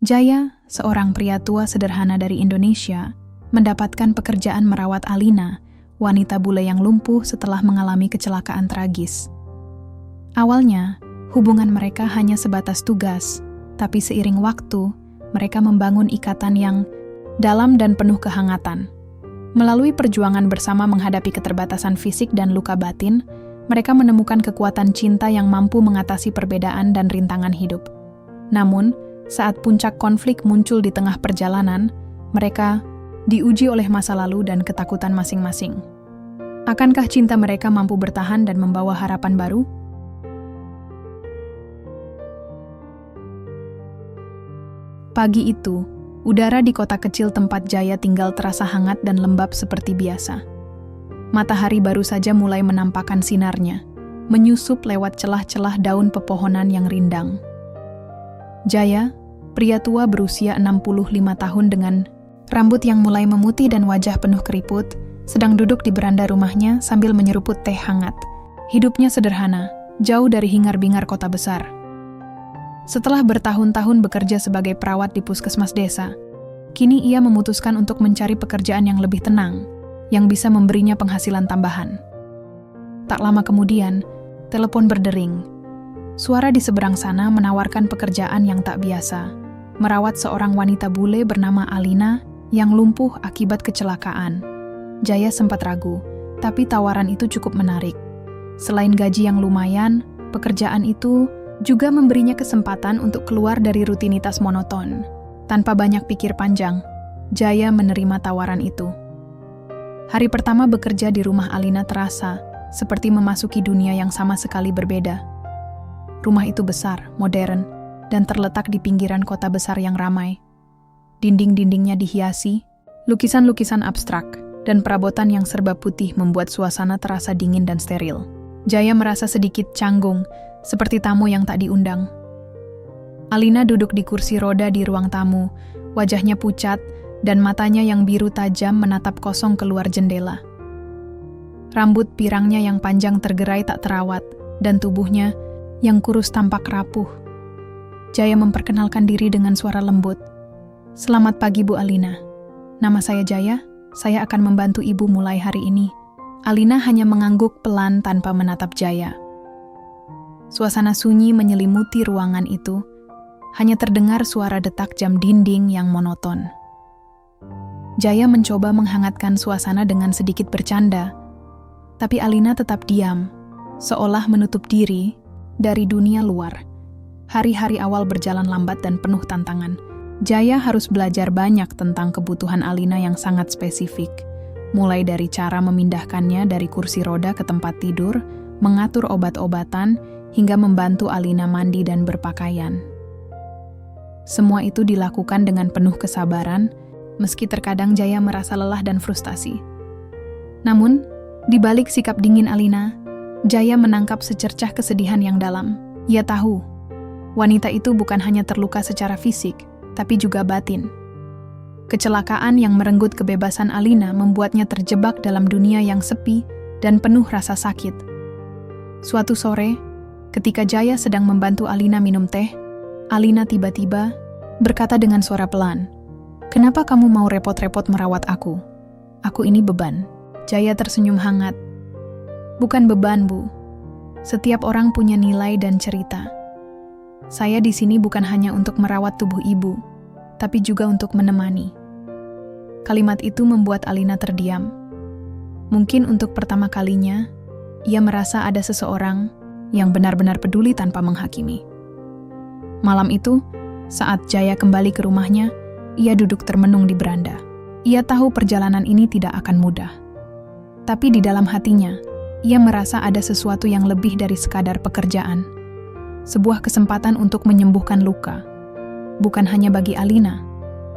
Jaya, seorang pria tua sederhana dari Indonesia, mendapatkan pekerjaan merawat Alina, wanita bule yang lumpuh setelah mengalami kecelakaan tragis. Awalnya, hubungan mereka hanya sebatas tugas, tapi seiring waktu, mereka membangun ikatan yang dalam dan penuh kehangatan. Melalui perjuangan bersama menghadapi keterbatasan fisik dan luka batin, mereka menemukan kekuatan cinta yang mampu mengatasi perbedaan dan rintangan hidup. Namun, saat puncak konflik muncul di tengah perjalanan, mereka diuji oleh masa lalu dan ketakutan masing-masing. Akankah cinta mereka mampu bertahan dan membawa harapan baru? Pagi itu, udara di kota kecil tempat Jaya tinggal terasa hangat dan lembab seperti biasa. Matahari baru saja mulai menampakkan sinarnya, menyusup lewat celah-celah daun pepohonan yang rindang. Jaya, pria tua berusia 65 tahun dengan rambut yang mulai memutih dan wajah penuh keriput, sedang duduk di beranda rumahnya sambil menyeruput teh hangat. Hidupnya sederhana, jauh dari hingar-bingar kota besar. Setelah bertahun-tahun bekerja sebagai perawat di puskesmas desa, kini ia memutuskan untuk mencari pekerjaan yang lebih tenang, yang bisa memberinya penghasilan tambahan. Tak lama kemudian, telepon berdering. Suara di seberang sana menawarkan pekerjaan yang tak biasa, merawat seorang wanita bule bernama Alina yang lumpuh akibat kecelakaan. Jaya sempat ragu, tapi tawaran itu cukup menarik. Selain gaji yang lumayan, pekerjaan itu juga memberinya kesempatan untuk keluar dari rutinitas monoton. Tanpa banyak pikir panjang, Jaya menerima tawaran itu. Hari pertama bekerja di rumah Alina terasa seperti memasuki dunia yang sama sekali berbeda. Rumah itu besar, modern, dan terletak di pinggiran kota besar yang ramai. Dinding-dindingnya dihiasi, lukisan-lukisan abstrak, dan perabotan yang serba putih membuat suasana terasa dingin dan steril. Jaya merasa sedikit canggung, seperti tamu yang tak diundang. Alina duduk di kursi roda di ruang tamu, wajahnya pucat, dan matanya yang biru tajam menatap kosong keluar jendela. Rambut pirangnya yang panjang tergerai tak terawat, dan tubuhnya yang kurus tampak rapuh. Jaya memperkenalkan diri dengan suara lembut. "Selamat pagi, Bu Alina. Nama saya Jaya, saya akan membantu Ibu mulai hari ini." Alina hanya mengangguk pelan tanpa menatap Jaya. Suasana sunyi menyelimuti ruangan itu, hanya terdengar suara detak jam dinding yang monoton. Jaya mencoba menghangatkan suasana dengan sedikit bercanda, tapi Alina tetap diam, seolah menutup diri dari dunia luar. Hari-hari awal berjalan lambat dan penuh tantangan. Jaya harus belajar banyak tentang kebutuhan Alina yang sangat spesifik, mulai dari cara memindahkannya dari kursi roda ke tempat tidur, mengatur obat-obatan, hingga membantu Alina mandi dan berpakaian. Semua itu dilakukan dengan penuh kesabaran, meski terkadang Jaya merasa lelah dan frustasi. Namun, di balik sikap dingin Alina, Jaya menangkap secercah kesedihan yang dalam. Ia tahu, wanita itu bukan hanya terluka secara fisik, tapi juga batin. Kecelakaan yang merenggut kebebasan Alina membuatnya terjebak dalam dunia yang sepi dan penuh rasa sakit. Suatu sore, ketika Jaya sedang membantu Alina minum teh, Alina tiba-tiba berkata dengan suara pelan, "Kenapa kamu mau repot-repot merawat aku? Aku ini beban." Jaya tersenyum hangat. "Bukan beban, Bu. Setiap orang punya nilai dan cerita. Saya di sini bukan hanya untuk merawat tubuh Ibu, tapi juga untuk menemani." Kalimat itu membuat Alina terdiam. Mungkin untuk pertama kalinya, ia merasa ada seseorang yang benar-benar peduli tanpa menghakimi. Malam itu, saat Jaya kembali ke rumahnya, ia duduk termenung di beranda. Ia tahu perjalanan ini tidak akan mudah. Tapi di dalam hatinya, ia merasa ada sesuatu yang lebih dari sekadar pekerjaan. Sebuah kesempatan untuk menyembuhkan luka. Bukan hanya bagi Alina,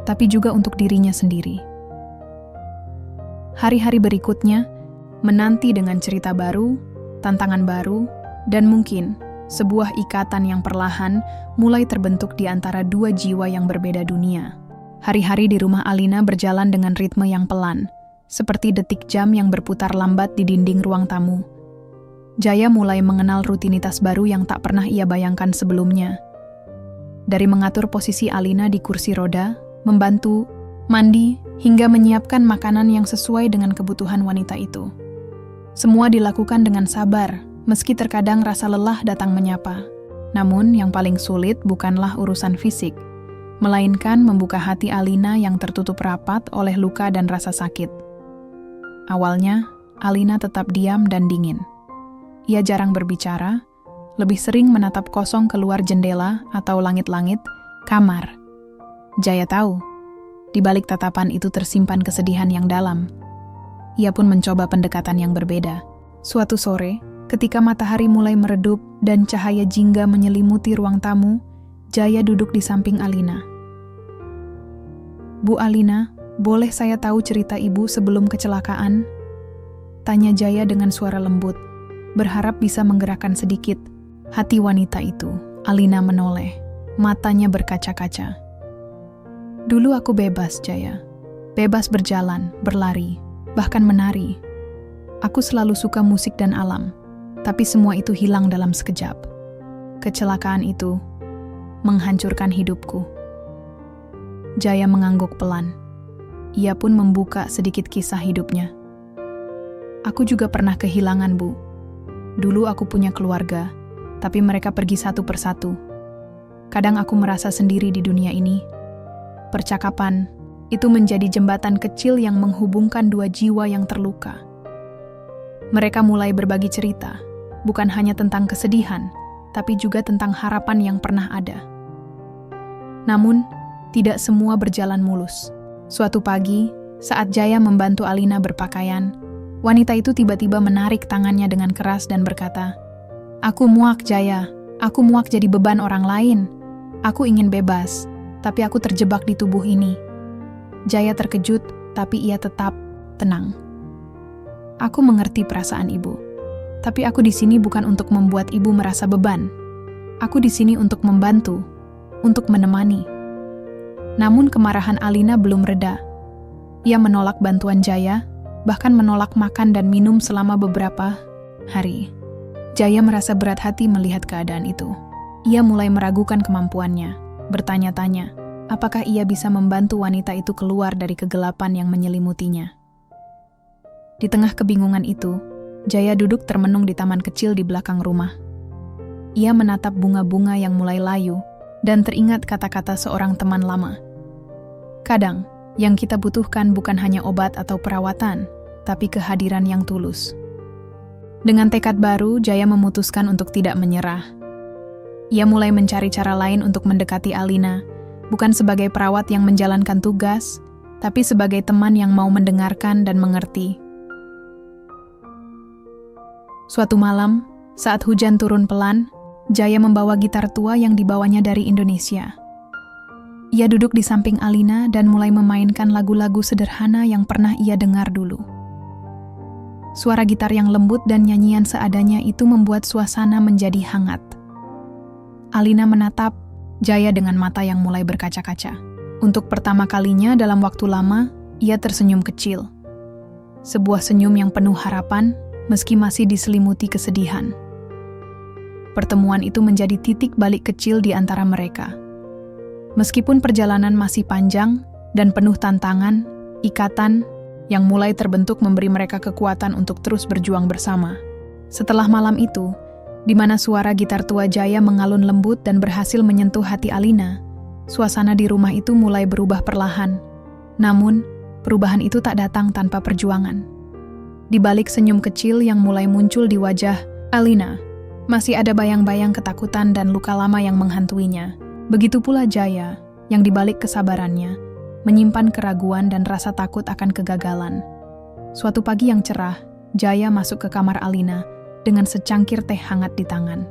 tapi juga untuk dirinya sendiri. Hari-hari berikutnya, menanti dengan cerita baru, tantangan baru, dan mungkin sebuah ikatan yang perlahan mulai terbentuk di antara dua jiwa yang berbeda dunia. Hari-hari di rumah Alina berjalan dengan ritme yang pelan, seperti detik jam yang berputar lambat di dinding ruang tamu. Jaya mulai mengenal rutinitas baru yang tak pernah ia bayangkan sebelumnya. dari mengatur posisi Alina di kursi roda, membantu, mandi, hingga menyiapkan makanan yang sesuai dengan kebutuhan wanita itu. Semua dilakukan dengan sabar, meski terkadang rasa lelah datang menyapa. Namun yang paling sulit bukanlah urusan fisik, melainkan membuka hati Alina yang tertutup rapat oleh luka dan rasa sakit. Awalnya, Alina tetap diam dan dingin. Ia jarang berbicara, lebih sering menatap kosong keluar jendela atau langit-langit kamar. Jaya tahu, di balik tatapan itu tersimpan kesedihan yang dalam. Ia pun mencoba pendekatan yang berbeda. Suatu sore, ketika matahari mulai meredup dan cahaya jingga menyelimuti ruang tamu, Jaya duduk di samping Alina. "Bu Alina, boleh saya tahu cerita ibu sebelum kecelakaan?" Tanya Jaya dengan suara lembut, berharap bisa menggerakkan sedikit hati wanita itu. Alina menoleh, matanya berkaca-kaca. "Dulu aku bebas, Jaya. Bebas berjalan, berlari, bahkan menari. Aku selalu suka musik dan alam, tapi semua itu hilang dalam sekejap. Kecelakaan itu menghancurkan hidupku." Jaya mengangguk pelan. Ia pun membuka sedikit kisah hidupnya. "Aku juga pernah kehilangan, Bu. Dulu aku punya keluarga, tapi mereka pergi satu persatu. Kadang aku merasa sendiri di dunia ini. Percakapan itu menjadi jembatan kecil yang menghubungkan dua jiwa yang terluka. Mereka mulai berbagi cerita, bukan hanya tentang kesedihan, tapi juga tentang harapan yang pernah ada. Namun, tidak semua berjalan mulus. Suatu pagi, saat Jaya membantu Alina berpakaian, wanita itu tiba-tiba menarik tangannya dengan keras dan berkata, "Aku muak, Jaya. Aku muak jadi beban orang lain. Aku ingin bebas, tapi aku terjebak di tubuh ini." Jaya terkejut, tapi ia tetap tenang. "Aku mengerti perasaan ibu, tapi aku di sini bukan untuk membuat ibu merasa beban. Aku di sini untuk membantu, untuk menemani." Namun kemarahan Alina belum reda. Ia menolak bantuan Jaya, bahkan menolak makan dan minum selama beberapa hari. Jaya merasa berat hati melihat keadaan itu. Ia mulai meragukan kemampuannya, bertanya-tanya, apakah ia bisa membantu wanita itu keluar dari kegelapan yang menyelimutinya. Di tengah kebingungan itu, Jaya duduk termenung di taman kecil di belakang rumah. Ia menatap bunga-bunga yang mulai layu dan teringat kata-kata seorang teman lama. "Kadang, yang kita butuhkan bukan hanya obat atau perawatan, tapi kehadiran yang tulus." Dengan tekad baru, Jaya memutuskan untuk tidak menyerah. Ia mulai mencari cara lain untuk mendekati Alina, bukan sebagai perawat yang menjalankan tugas, tapi sebagai teman yang mau mendengarkan dan mengerti. Suatu malam, saat hujan turun pelan, Jaya membawa gitar tua yang dibawanya dari Indonesia. Ia duduk di samping Alina dan mulai memainkan lagu-lagu sederhana yang pernah ia dengar dulu. Suara gitar yang lembut dan nyanyian seadanya itu membuat suasana menjadi hangat. Alina menatap Jaya dengan mata yang mulai berkaca-kaca. Untuk pertama kalinya dalam waktu lama, ia tersenyum kecil. Sebuah senyum yang penuh harapan, meski masih diselimuti kesedihan. Pertemuan itu menjadi titik balik kecil di antara mereka. Meskipun perjalanan masih panjang dan penuh tantangan, ikatan yang mulai terbentuk memberi mereka kekuatan untuk terus berjuang bersama. Setelah malam itu, di mana suara gitar tua Jaya mengalun lembut dan berhasil menyentuh hati Alina, suasana di rumah itu mulai berubah perlahan. Namun, perubahan itu tak datang tanpa perjuangan. Di balik senyum kecil yang mulai muncul di wajah Alina, masih ada bayang-bayang ketakutan dan luka lama yang menghantuinya. Begitu pula Jaya, yang dibalik kesabarannya, menyimpan keraguan dan rasa takut akan kegagalan. Suatu pagi yang cerah, Jaya masuk ke kamar Alina dengan secangkir teh hangat di tangan.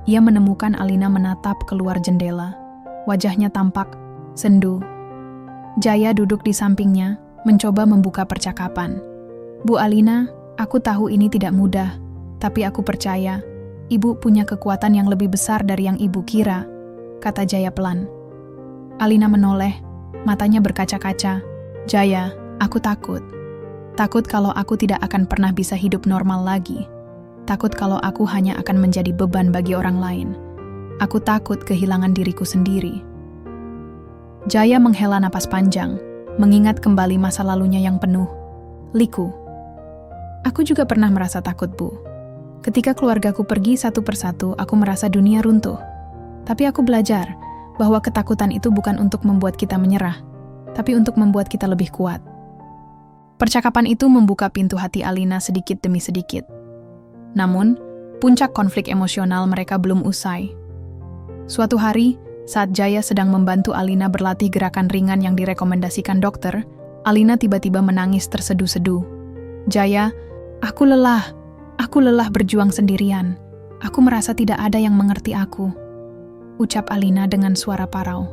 Ia menemukan Alina menatap keluar jendela. Wajahnya tampak sendu. Jaya duduk di sampingnya, mencoba membuka percakapan. "Bu Alina, aku tahu ini tidak mudah, tapi aku percaya ibu punya kekuatan yang lebih besar dari yang ibu kira," kata Jaya pelan. Alina menoleh, matanya berkaca-kaca. "Jaya, aku takut. Takut kalau aku tidak akan pernah bisa hidup normal lagi. Takut kalau aku hanya akan menjadi beban bagi orang lain. Aku takut kehilangan diriku sendiri. Jaya menghela napas panjang, mengingat kembali masa lalunya yang penuh liku. Aku juga pernah merasa takut, Bu. Ketika keluargaku pergi satu persatu, aku merasa dunia runtuh. Tapi aku belajar bahwa ketakutan itu bukan untuk membuat kita menyerah, tapi untuk membuat kita lebih kuat. Percakapan itu membuka pintu hati Alina sedikit demi sedikit. Namun, puncak konflik emosional mereka belum usai. Suatu hari, saat Jaya sedang membantu Alina berlatih gerakan ringan yang direkomendasikan dokter, Alina tiba-tiba menangis terseduh-seduh. "Jaya, aku lelah berjuang sendirian. Aku merasa tidak ada yang mengerti aku," ucap Alina dengan suara parau.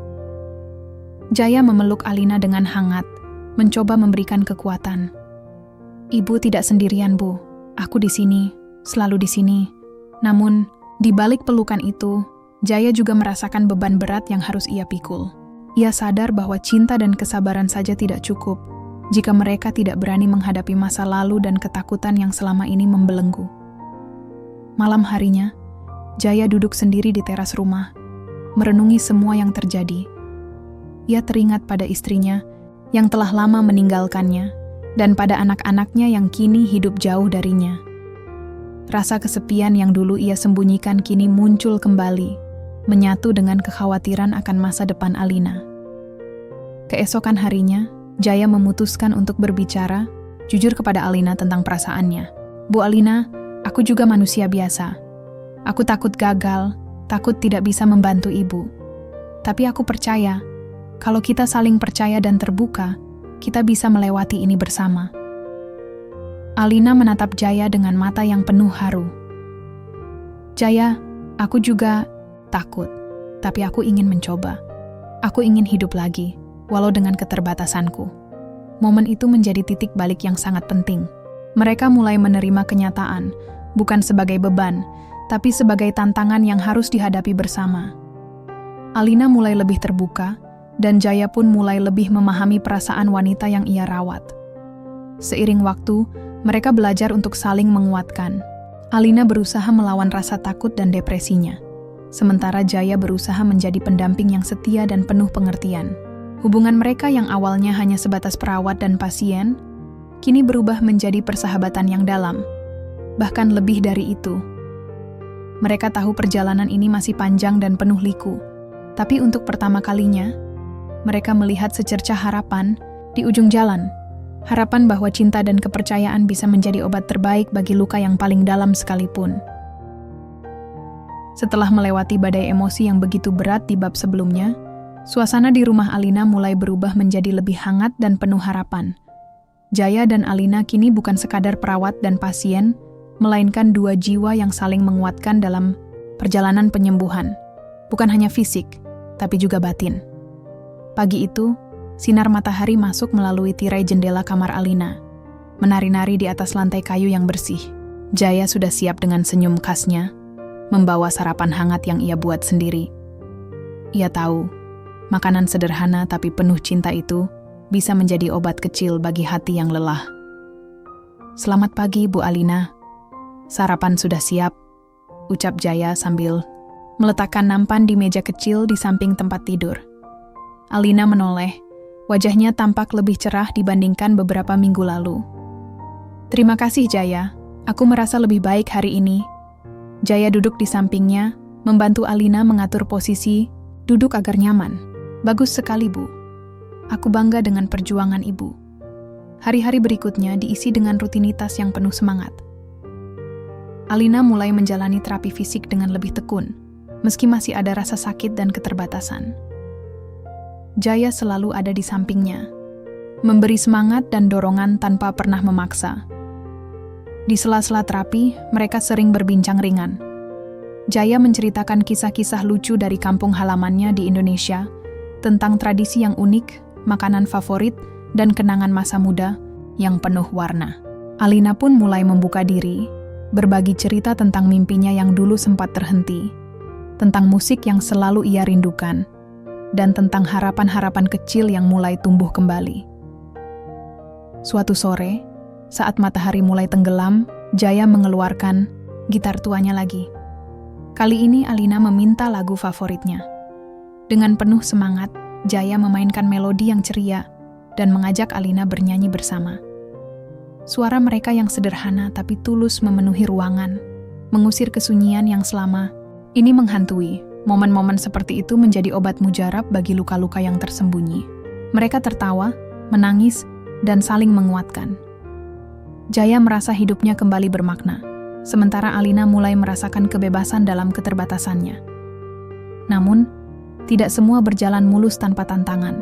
Jaya memeluk Alina dengan hangat, mencoba memberikan kekuatan. "Ibu tidak sendirian, Bu. Aku di sini, selalu di sini." Namun, di balik pelukan itu, Jaya juga merasakan beban berat yang harus ia pikul. Ia sadar bahwa cinta dan kesabaran saja tidak cukup jika mereka tidak berani menghadapi masa lalu dan ketakutan yang selama ini membelenggu. Malam harinya, Jaya duduk sendiri di teras rumah, merenungi semua yang terjadi. Ia teringat pada istrinya yang telah lama meninggalkannya dan pada anak-anaknya yang kini hidup jauh darinya. Rasa kesepian yang dulu ia sembunyikan kini muncul kembali, menyatu dengan kekhawatiran akan masa depan Alina. Keesokan harinya, Jaya memutuskan untuk berbicara jujur kepada Alina tentang perasaannya. "Bu Alina, aku juga manusia biasa. Aku takut gagal, takut tidak bisa membantu ibu. Tapi aku percaya, kalau kita saling percaya dan terbuka, kita bisa melewati ini bersama." Alina menatap Jaya dengan mata yang penuh haru. "Jaya, aku juga takut, tapi aku ingin mencoba. Aku ingin hidup lagi, walau dengan keterbatasanku." Momen itu menjadi titik balik yang sangat penting. Mereka mulai menerima kenyataan, bukan sebagai beban, tapi sebagai tantangan yang harus dihadapi bersama. Alina mulai lebih terbuka, dan Jaya pun mulai lebih memahami perasaan wanita yang ia rawat. Seiring waktu, mereka belajar untuk saling menguatkan. Alina berusaha melawan rasa takut dan depresinya, sementara Jaya berusaha menjadi pendamping yang setia dan penuh pengertian. Hubungan mereka yang awalnya hanya sebatas perawat dan pasien, kini berubah menjadi persahabatan yang dalam. Bahkan lebih dari itu. Mereka tahu perjalanan ini masih panjang dan penuh liku, tapi untuk pertama kalinya, mereka melihat secercah harapan di ujung jalan. Harapan bahwa cinta dan kepercayaan bisa menjadi obat terbaik bagi luka yang paling dalam sekalipun. Setelah melewati badai emosi yang begitu berat di bab sebelumnya, suasana di rumah Alina mulai berubah menjadi lebih hangat dan penuh harapan. Jaya dan Alina kini bukan sekadar perawat dan pasien, melainkan dua jiwa yang saling menguatkan dalam perjalanan penyembuhan. Bukan hanya fisik, tapi juga batin. Pagi itu, sinar matahari masuk melalui tirai jendela kamar Alina, menari-nari di atas lantai kayu yang bersih. Jaya sudah siap dengan senyum khasnya, membawa sarapan hangat yang ia buat sendiri. Ia tahu, makanan sederhana tapi penuh cinta itu bisa menjadi obat kecil bagi hati yang lelah. "Selamat pagi, Bu Alina. Sarapan sudah siap," ucap Jaya sambil meletakkan nampan di meja kecil di samping tempat tidur. Alina menoleh, wajahnya tampak lebih cerah dibandingkan beberapa minggu lalu. "Terima kasih, Jaya. Aku merasa lebih baik hari ini." Jaya duduk di sampingnya, membantu Alina mengatur posisi, duduk agar nyaman. "Bagus sekali, Bu. Aku bangga dengan perjuangan Ibu." Hari-hari berikutnya diisi dengan rutinitas yang penuh semangat. Alina mulai menjalani terapi fisik dengan lebih tekun, meski masih ada rasa sakit dan keterbatasan. Jaya selalu ada di sampingnya, memberi semangat dan dorongan tanpa pernah memaksa. Di sela-sela terapi, mereka sering berbincang ringan. Jaya menceritakan kisah-kisah lucu dari kampung halamannya di Indonesia, tentang tradisi yang unik, makanan favorit, dan kenangan masa muda yang penuh warna. Alina pun mulai membuka diri, berbagi cerita tentang mimpinya yang dulu sempat terhenti, tentang musik yang selalu ia rindukan, dan tentang harapan-harapan kecil yang mulai tumbuh kembali. Suatu sore, saat matahari mulai tenggelam, Jaya mengeluarkan gitar tuanya lagi. Kali ini Alina meminta lagu favoritnya. Dengan penuh semangat, Jaya memainkan melodi yang ceria dan mengajak Alina bernyanyi bersama. Suara mereka yang sederhana tapi tulus memenuhi ruangan, mengusir kesunyian yang selama ini menghantui. Momen-momen seperti itu menjadi obat mujarab bagi luka-luka yang tersembunyi. Mereka tertawa, menangis, dan saling menguatkan. Jaya merasa hidupnya kembali bermakna, sementara Alina mulai merasakan kebebasan dalam keterbatasannya. Namun, tidak semua berjalan mulus tanpa tantangan.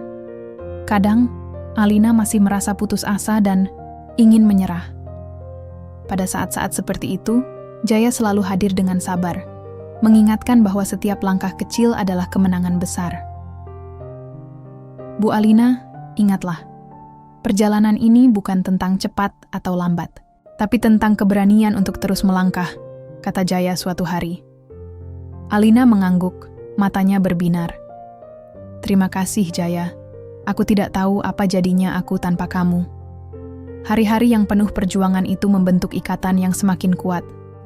Kadang, Alina masih merasa putus asa dan ingin menyerah. Pada saat-saat seperti itu, Jaya selalu hadir dengan sabar, mengingatkan bahwa setiap langkah kecil adalah kemenangan besar. Bu Alina, ingatlah, perjalanan ini bukan tentang cepat atau lambat, tapi tentang keberanian untuk terus melangkah, kata Jaya suatu hari. Alina mengangguk, matanya berbinar. Terima kasih, Jaya. Aku tidak tahu apa jadinya aku tanpa kamu. Hari-hari yang penuh perjuangan itu membentuk ikatan yang semakin kuat.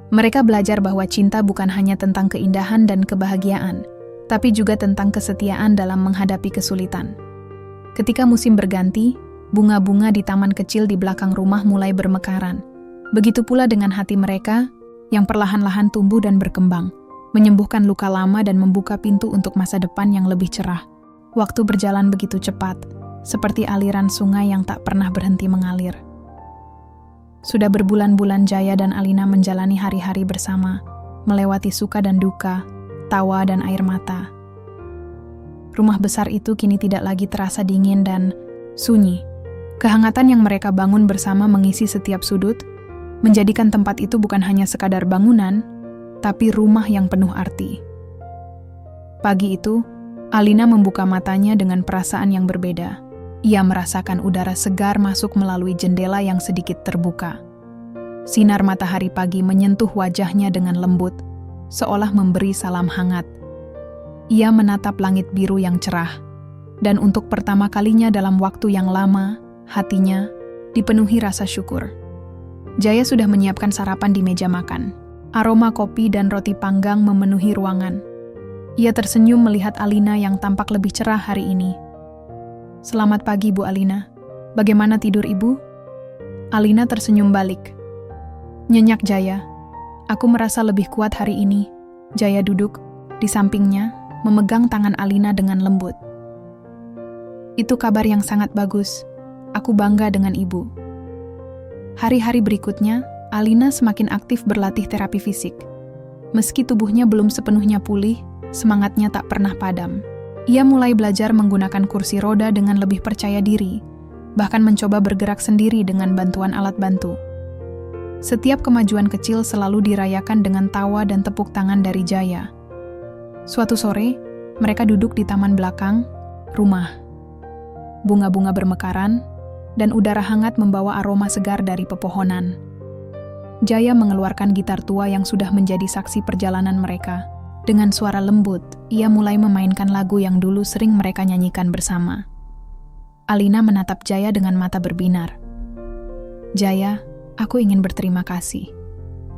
Mereka belajar bahwa cinta bukan hanya tentang keindahan dan kebahagiaan, tapi juga tentang kesetiaan dalam menghadapi kesulitan. Ketika musim berganti, bunga-bunga di taman kecil di belakang rumah mulai bermekaran. Begitu pula dengan hati mereka yang perlahan-lahan tumbuh dan berkembang, menyembuhkan luka lama dan membuka pintu untuk masa depan yang lebih cerah. Waktu berjalan begitu cepat, seperti aliran sungai yang tak pernah berhenti mengalir. Sudah berbulan-bulan Jaya dan Alina menjalani hari-hari bersama, melewati suka dan duka, tawa dan air mata. Rumah besar itu kini tidak lagi terasa dingin dan sunyi. Kehangatan yang mereka bangun bersama mengisi setiap sudut, menjadikan tempat itu bukan hanya sekadar bangunan, tapi rumah yang penuh arti. Pagi itu, Alina membuka matanya dengan perasaan yang berbeda. Ia merasakan udara segar masuk melalui jendela yang sedikit terbuka. Sinar matahari pagi menyentuh wajahnya dengan lembut, seolah memberi salam hangat. Ia menatap langit biru yang cerah, dan untuk pertama kalinya dalam waktu yang lama, hatinya dipenuhi rasa syukur. Jaya sudah menyiapkan sarapan di meja makan. Aroma kopi dan roti panggang memenuhi ruangan. Ia tersenyum melihat Alina yang tampak lebih cerah hari ini. Selamat pagi, Bu Alina. Bagaimana tidur Ibu? Alina tersenyum balik. Nyenyak Jaya. Aku merasa lebih kuat hari ini. Jaya duduk di sampingnya, memegang tangan Alina dengan lembut. Itu kabar yang sangat bagus. Aku bangga dengan Ibu. Hari-hari berikutnya, Alina semakin aktif berlatih terapi fisik. Meski tubuhnya belum sepenuhnya pulih, semangatnya tak pernah padam. Ia mulai belajar menggunakan kursi roda dengan lebih percaya diri, bahkan mencoba bergerak sendiri dengan bantuan alat bantu. Setiap kemajuan kecil selalu dirayakan dengan tawa dan tepuk tangan dari Jaya. Suatu sore, mereka duduk di taman belakang rumah. Bunga-bunga bermekaran, dan udara hangat membawa aroma segar dari pepohonan. Jaya mengeluarkan gitar tua yang sudah menjadi saksi perjalanan mereka. Dengan suara lembut, ia mulai memainkan lagu yang dulu sering mereka nyanyikan bersama. Alina menatap Jaya dengan mata berbinar. Jaya, aku ingin berterima kasih.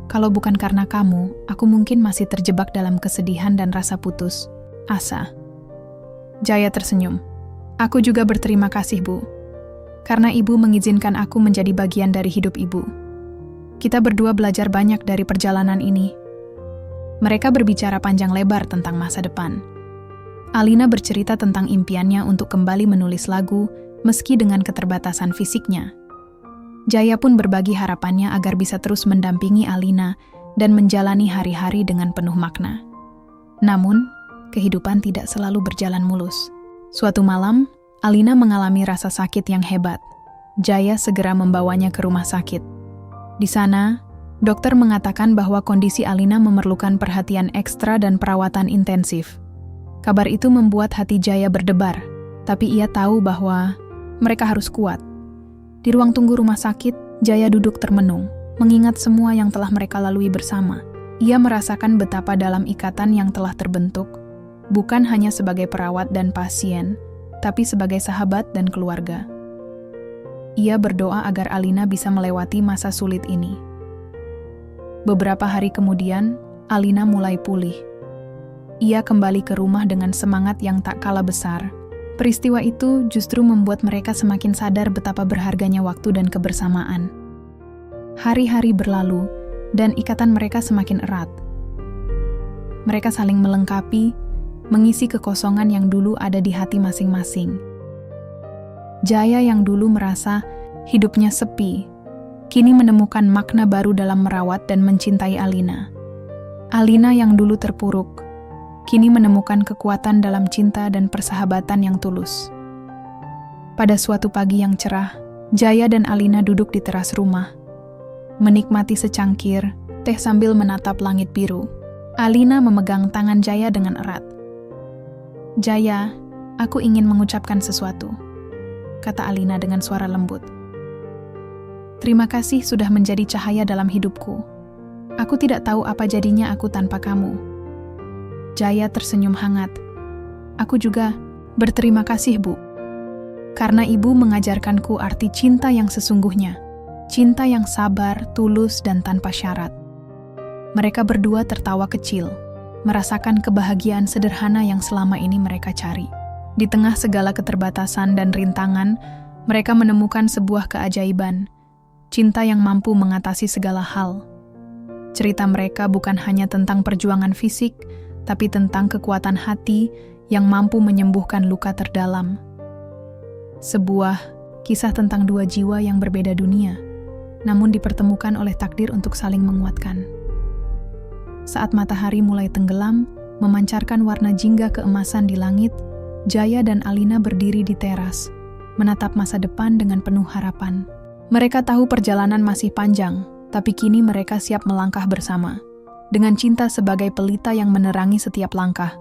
Kalau bukan karena kamu, aku mungkin masih terjebak dalam kesedihan dan rasa putus asa. Jaya tersenyum. Aku juga berterima kasih, Bu. Karena Ibu mengizinkan aku menjadi bagian dari hidup Ibu. Kita berdua belajar banyak dari perjalanan ini. Mereka berbicara panjang lebar tentang masa depan. Alina bercerita tentang impiannya untuk kembali menulis lagu, meski dengan keterbatasan fisiknya. Jaya pun berbagi harapannya agar bisa terus mendampingi Alina dan menjalani hari-hari dengan penuh makna. Namun, kehidupan tidak selalu berjalan mulus. Suatu malam, Alina mengalami rasa sakit yang hebat. Jaya segera membawanya ke rumah sakit. Di sana, dokter mengatakan bahwa kondisi Alina memerlukan perhatian ekstra dan perawatan intensif. Kabar itu membuat hati Jaya berdebar, tapi ia tahu bahwa mereka harus kuat. Di ruang tunggu rumah sakit, Jaya duduk termenung, mengingat semua yang telah mereka lalui bersama. Ia merasakan betapa dalam ikatan yang telah terbentuk, bukan hanya sebagai perawat dan pasien, tapi sebagai sahabat dan keluarga. Ia berdoa agar Alina bisa melewati masa sulit ini. Beberapa hari kemudian, Alina mulai pulih. Ia kembali ke rumah dengan semangat yang tak kalah besar. Peristiwa itu justru membuat mereka semakin sadar betapa berharganya waktu dan kebersamaan. Hari-hari berlalu, dan ikatan mereka semakin erat. Mereka saling melengkapi, mengisi kekosongan yang dulu ada di hati masing-masing. Jaya yang dulu merasa hidupnya sepi, kini menemukan makna baru dalam merawat dan mencintai Alina. Alina yang dulu terpuruk, kini menemukan kekuatan dalam cinta dan persahabatan yang tulus. Pada suatu pagi yang cerah, Jaya dan Alina duduk di teras rumah, menikmati secangkir teh sambil menatap langit biru. Alina memegang tangan Jaya dengan erat. "Jaya, aku ingin mengucapkan sesuatu," kata Alina dengan suara lembut. "Terima kasih sudah menjadi cahaya dalam hidupku. Aku tidak tahu apa jadinya aku tanpa kamu." Jaya tersenyum hangat. "Aku juga berterima kasih, Bu. Karena Ibu mengajarkanku arti cinta yang sesungguhnya. Cinta yang sabar, tulus, dan tanpa syarat." Mereka berdua tertawa kecil, merasakan kebahagiaan sederhana yang selama ini mereka cari. Di tengah segala keterbatasan dan rintangan, mereka menemukan sebuah keajaiban, cinta yang mampu mengatasi segala hal. Cerita mereka bukan hanya tentang perjuangan fisik, tapi tentang kekuatan hati yang mampu menyembuhkan luka terdalam. Sebuah kisah tentang dua jiwa yang berbeda dunia, namun dipertemukan oleh takdir untuk saling menguatkan. Saat matahari mulai tenggelam, memancarkan warna jingga keemasan di langit, Jaya dan Alina berdiri di teras, menatap masa depan dengan penuh harapan. Mereka tahu perjalanan masih panjang, tapi kini mereka siap melangkah bersama. Dengan cinta sebagai pelita yang menerangi setiap langkah,